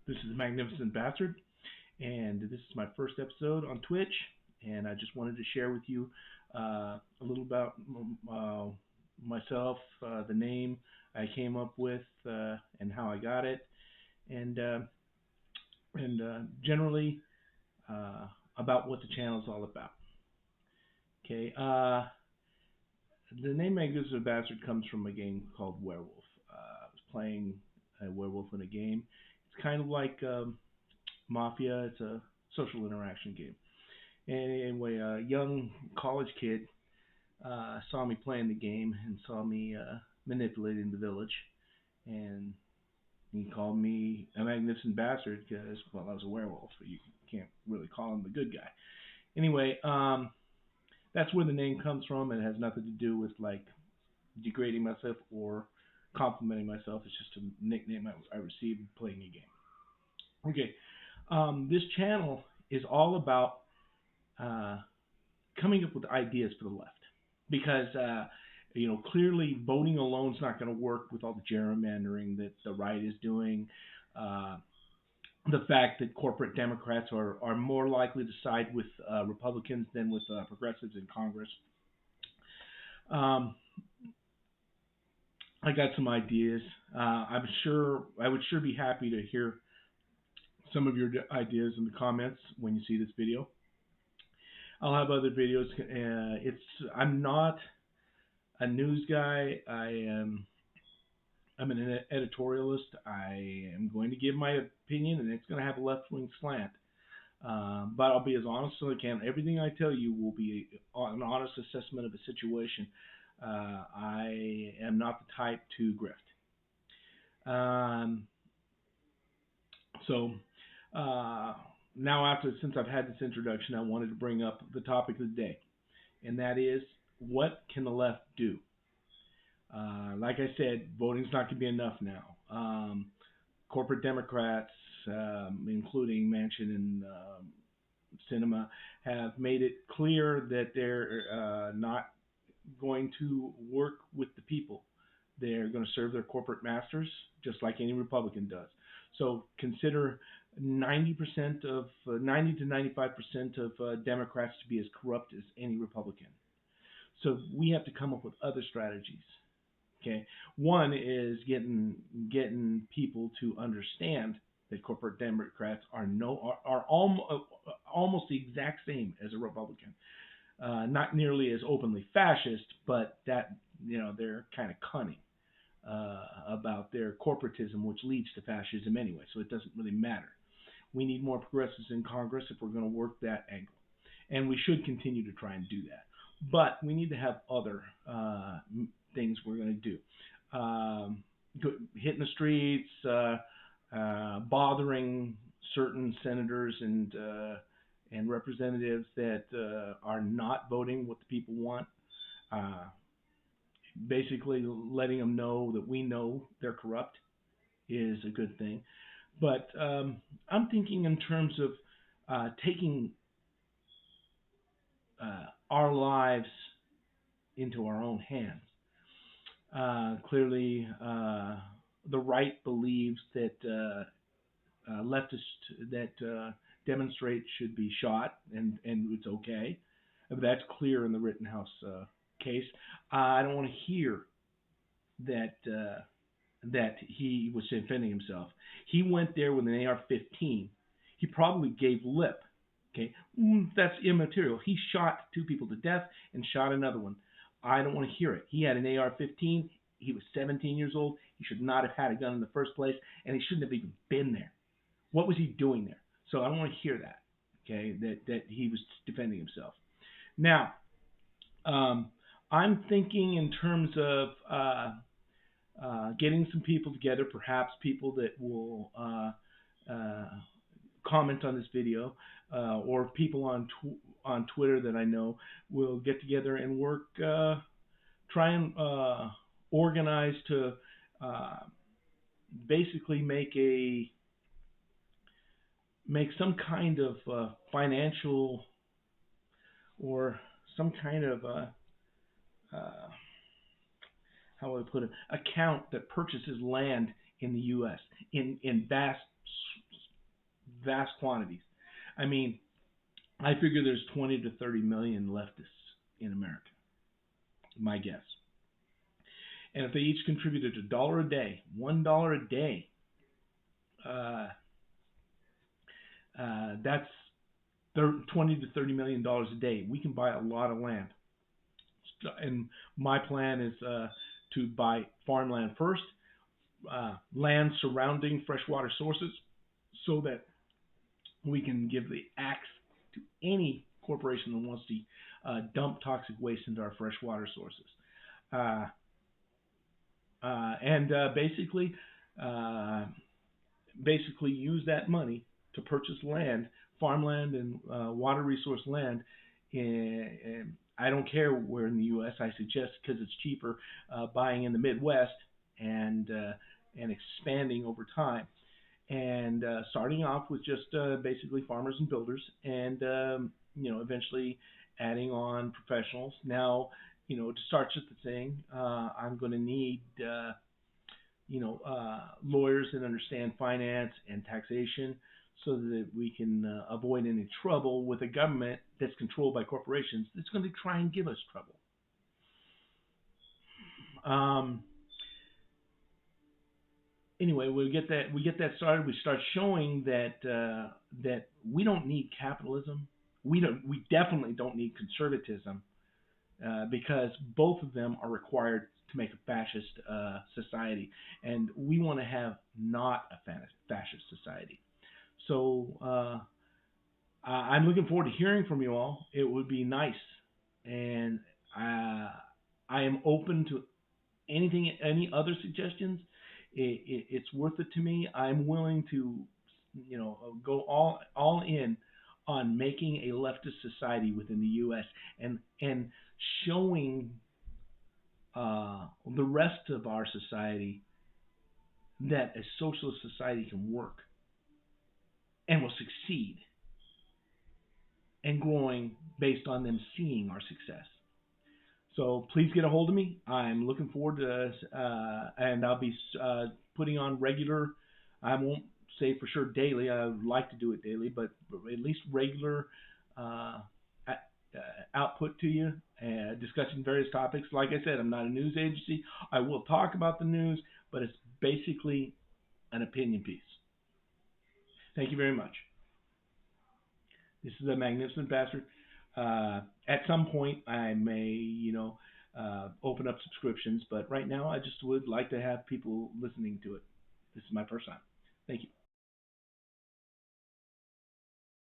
This is the Magnificent Bastard, and this is my first episode on Twitch. And I just wanted to share with you a little about myself, the name I came up with, and how I got it, and uh, and generally about what the channel is all about. Okay, the name Magnificent Bastard comes from a game called Werewolf. I was playing a werewolf in a game. It's kind of like Mafia. It's a social interaction game. Anyway, a young college kid saw me playing the game and saw me manipulating the village, and he called me a magnificent bastard because, well, I was a werewolf, so you can't really call him the good guy. Anyway, that's where the name comes from. It has nothing to do with like degrading myself or complimenting myself. It's just a nickname I received playing a game. Okay, this channel is all about uh, coming up with ideas for the left because clearly voting alone is not going to work with all the gerrymandering that the right is doing. Uh, the fact that corporate Democrats are more likely to side with Republicans than with progressives in Congress. Um, I got some ideas. I would sure be happy to hear some of your ideas in the comments when you see this video. I'll have other videos. I'm not a news guy. I'm an editorialist. I am going to give my opinion, and it's going to have a left wing slant. But I'll be as honest as I can. Everything I tell you will be an honest assessment of a situation. I am not the type to grift. So now, since I've had this introduction, I wanted to bring up the topic of the day, and that is, what can the left do? Like I said, voting's not going to be enough now. Corporate Democrats, including Manchin and Sinema, have made it clear that they're not going to work with the people. They're going to serve their corporate masters, just like any Republican does. So consider 90% of 90 to 95% of Democrats to be as corrupt as any Republican. So we have to come up with other strategies. Okay, one is getting people to understand that corporate Democrats are almost the exact same as a Republican. Not nearly as openly fascist, but that they're kind of cunning about their corporatism, which leads to fascism anyway. So it doesn't really matter. We need more progressives in Congress if we're going to work that angle, and we should continue to try and do that. But we need to have other things we're going to do. Hitting the streets, bothering certain senators and representatives that are not voting what the people want. Basically, letting them know that we know they're corrupt is a good thing. But I'm thinking in terms of taking our lives into our own hands. Clearly, the right believes that leftists that demonstrate should be shot, and it's okay. That's clear in the Rittenhouse case. I don't want to hear that he was defending himself. He went there with an AR-15. He probably gave lip. Okay, that's immaterial. He shot two people to death and shot another one. I don't want to hear it. He had an AR-15. He was 17 years old. He should not have had a gun in the first place, and he shouldn't have even been there. What was he doing there? So I don't want to hear that. Okay, that he was defending himself. Now, I'm thinking in terms of getting some people together, perhaps people that will comment on this video, or people on Twitter that I know will get together and work, try and organize to basically make some kind of financial or some kind of how would I put it, account that purchases land in the U.S. in vast vast quantities. I mean, I figure there's 20 to 30 million leftists in America, my guess. And if they each contributed $1 a day, $1 a day, uh, that's 20 to 30 million dollars a day. We can buy a lot of land. And my plan is to buy farmland first, land surrounding freshwater sources, so that we can give the axe to any corporation that wants to dump toxic waste into our freshwater sources. Uh, and uh, basically use that money to purchase land, farmland, and water resource land. And I don't care where in the U.S. I suggest, because it's cheaper, buying in the Midwest and expanding over time. And starting off with just basically farmers and builders, and eventually adding on professionals. Now, to start just the thing, I'm going to need lawyers that understand finance and taxation, so that we can avoid any trouble with a government that's controlled by corporations that's going to try and give us trouble. Um, anyway, we get that started. We start showing that we don't need capitalism. We definitely don't need conservatism, because both of them are required to make a fascist society, and we want to have not a fascist society. So I'm looking forward to hearing from you all. It would be nice, and I am open to anything, any other suggestions. It's worth it to me. I'm willing to, go all in on making a leftist society within the U.S. and showing the rest of our society that a socialist society can work and will succeed, and growing based on them seeing our success. So please get a hold of me. I'm looking forward to, and I'll be putting on regular. I won't say for sure daily. I would like to do it daily, but at least regular uh, output to you, discussing various topics. Like I said, I'm not a news agency. I will talk about the news, but it's basically an opinion piece. Thank you very much. This is a magnificent bastard. At some point, I may, open up subscriptions, but right now, I just would like to have people listening to it. This is my first time. Thank you.